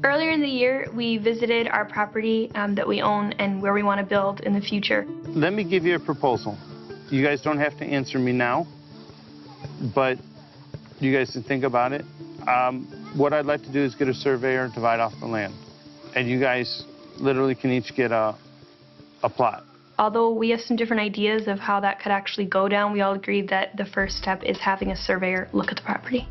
Earlier in the year, we visited our property that we own and where we want to build in the future. Let me give you a proposal. You guys don't have to answer me now, but you guys can think about it. What I'd like to do is get a surveyor and divide off the land. And you guys literally can each get a plot. Although we have some different ideas of how that could actually go down, we all agreed that the first step is having a surveyor look at the property.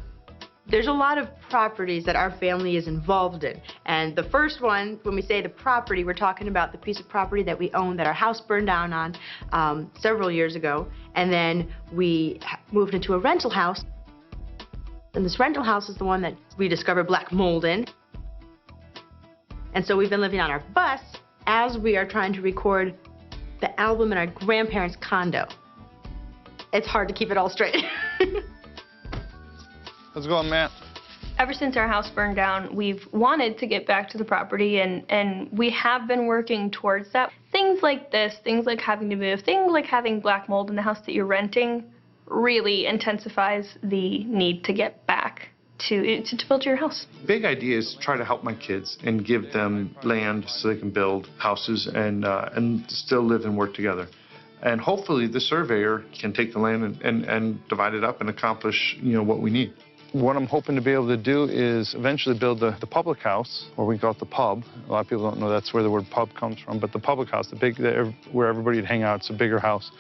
There's a lot of properties that our family is involved in. And the first one, when we say the property, we're talking about the piece of property that we own that our house burned down on several years ago. And then we moved into a rental house. And this rental house is the one that we discovered black mold in. And so we've been living on our bus as we are trying to record the album in our grandparents' condo. It's hard to keep it all straight. Let's go, Matt. Ever since our house burned down, we've wanted to get back to the property, and we have been working towards that. Things like this, things like having to move, things like having black mold in the house that you're renting really intensifies the need to get back to build your house. Big idea is to try to help my kids and give them land so they can build houses and still live and work together. And hopefully the surveyor can take the land and divide it up and accomplish, what we need. What I'm hoping to be able to do is eventually build the public house, or we call it the pub. A lot of people don't know that's where the word pub comes from, but the public house, where everybody would hang out, it's a bigger house,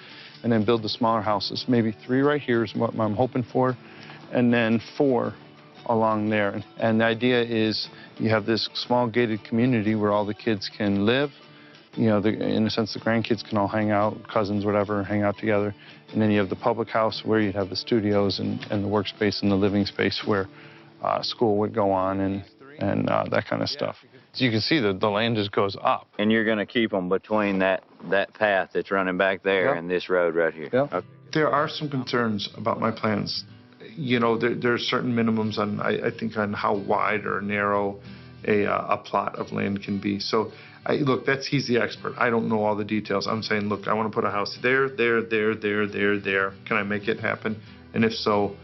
and then build the smaller houses. Maybe 3 right here is what I'm hoping for, and then 4 along there. And the idea is you have this small gated community where all the kids can live. In a sense, the grandkids can all hang out, cousins, whatever, hang out together. And then you have the public house where you'd have the studios and the workspace and the living space where school would go on and that kind of stuff. So you can see that the land just goes up. And you're going to keep them between that path that's running back there and this road right here. Yep. Okay. There are some concerns about my plans. There are certain minimums on, I think, on how wide or narrow a plot of land can be. So, look, he's the expert. I don't know all the details. I'm saying, look, I want to put a house there. Can I make it happen? And if so,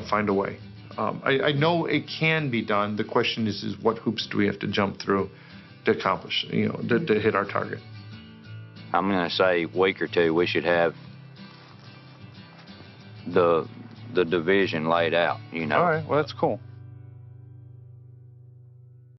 find a way. I know it can be done. The question is what hoops do we have to jump through to accomplish, to hit our target? I'm going to say week or two we should have the division laid out, All right, well, that's cool.